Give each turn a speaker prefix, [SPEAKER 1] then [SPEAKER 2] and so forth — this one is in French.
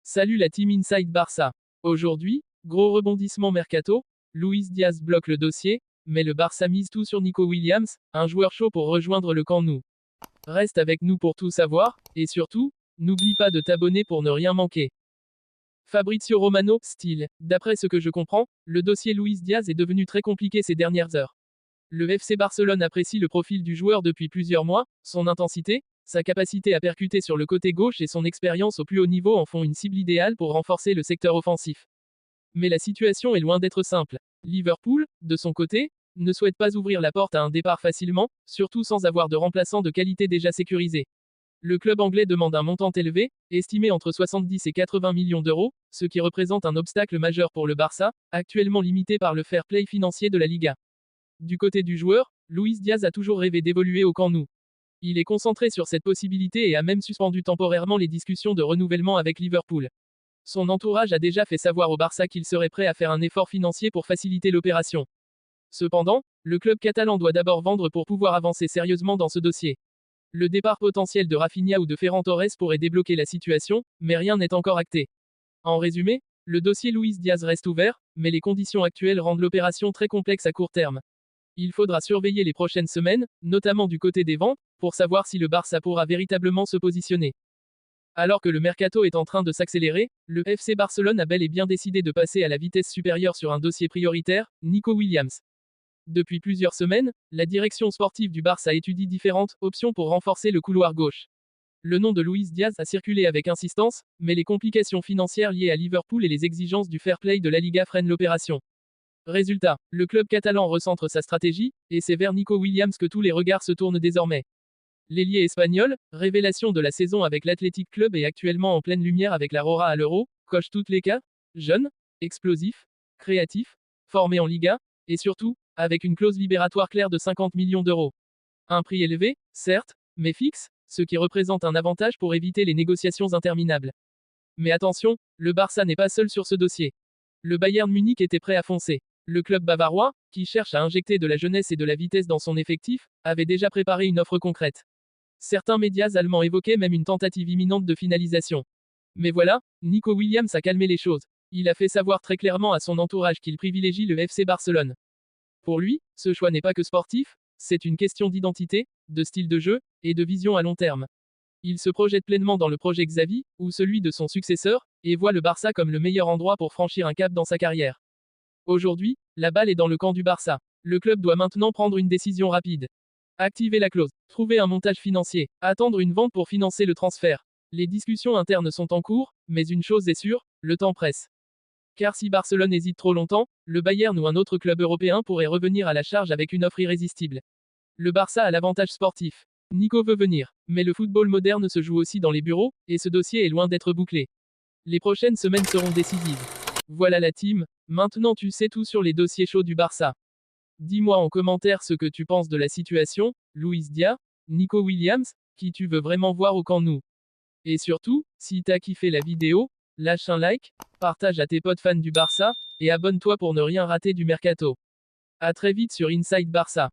[SPEAKER 1] Salut la team Inside Barça. Aujourd'hui, gros rebondissement mercato, Luis Diaz bloque le dossier, mais le Barça mise tout sur Nico Williams, un joueur chaud pour rejoindre le camp nou. Reste avec nous pour tout savoir, et surtout, n'oublie pas de t'abonner pour ne rien manquer. Fabrizio Romano, style. D'après ce que je comprends, le dossier Luis Diaz est devenu très compliqué ces dernières heures. Le FC Barcelone apprécie le profil du joueur depuis plusieurs mois, son intensité, sa capacité à percuter sur le côté gauche et son expérience au plus haut niveau en font une cible idéale pour renforcer le secteur offensif. Mais la situation est loin d'être simple. Liverpool, de son côté, ne souhaite pas ouvrir la porte à un départ facilement, surtout sans avoir de remplaçant de qualité déjà sécurisé. Le club anglais demande un montant élevé, estimé entre 70 et 80 millions d'euros, ce qui représente un obstacle majeur pour le Barça, actuellement limité par le fair play financier de la Liga. Du côté du joueur, Luis Diaz a toujours rêvé d'évoluer au Camp Nou. Il est concentré sur cette possibilité et a même suspendu temporairement les discussions de renouvellement avec Liverpool. Son entourage a déjà fait savoir au Barça qu'il serait prêt à faire un effort financier pour faciliter l'opération. Cependant, le club catalan doit d'abord vendre pour pouvoir avancer sérieusement dans ce dossier. Le départ potentiel de Rafinha ou de Ferran Torres pourrait débloquer la situation, mais rien n'est encore acté. En résumé, le dossier Luis Diaz reste ouvert, mais les conditions actuelles rendent l'opération très complexe à court terme. Il faudra surveiller les prochaines semaines, notamment du côté des ventes, pour savoir si le Barça pourra véritablement se positionner. Alors que le mercato est en train de s'accélérer, le FC Barcelone a bel et bien décidé de passer à la vitesse supérieure sur un dossier prioritaire, Nico Williams. Depuis plusieurs semaines, la direction sportive du Barça étudie différentes options pour renforcer le couloir gauche. Le nom de Luis Diaz a circulé avec insistance, mais les complications financières liées à Liverpool et les exigences du fair play de la Liga freinent l'opération. Résultat, le club catalan recentre sa stratégie, et c'est vers Nico Williams que tous les regards se tournent désormais. L'ailier espagnol, révélation de la saison avec l'Athletic Club et actuellement en pleine lumière avec la Rora à l'Euro, coche toutes les cases, jeune, explosif, créatif, formé en Liga, et surtout, avec une clause libératoire claire de 50 millions d'euros. Un prix élevé, certes, mais fixe, ce qui représente un avantage pour éviter les négociations interminables. Mais attention, le Barça n'est pas seul sur ce dossier. Le Bayern Munich était prêt à foncer. Le club bavarois, qui cherche à injecter de la jeunesse et de la vitesse dans son effectif, avait déjà préparé une offre concrète. Certains médias allemands évoquaient même une tentative imminente de finalisation. Mais voilà, Nico Williams a calmé les choses. Il a fait savoir très clairement à son entourage qu'il privilégie le FC Barcelone. Pour lui, ce choix n'est pas que sportif, c'est une question d'identité, de style de jeu, et de vision à long terme. Il se projette pleinement dans le projet Xavi, ou celui de son successeur, et voit le Barça comme le meilleur endroit pour franchir un cap dans sa carrière. Aujourd'hui, la balle est dans le camp du Barça. Le club doit maintenant prendre une décision rapide. Activer la clause, trouver un montage financier, attendre une vente pour financer le transfert. Les discussions internes sont en cours, mais une chose est sûre, le temps presse. Car si Barcelone hésite trop longtemps, le Bayern ou un autre club européen pourrait revenir à la charge avec une offre irrésistible. Le Barça a l'avantage sportif. Nico veut venir, mais le football moderne se joue aussi dans les bureaux, et ce dossier est loin d'être bouclé. Les prochaines semaines seront décisives. Voilà la team, maintenant tu sais tout sur les dossiers chauds du Barça. Dis-moi en commentaire ce que tu penses de la situation, Luis Diaz, Nico Williams, qui tu veux vraiment voir au Camp Nou. Et surtout, si t'as kiffé la vidéo, lâche un like, partage à tes potes fans du Barça, et abonne-toi pour ne rien rater du mercato. À très vite sur Inside Barça.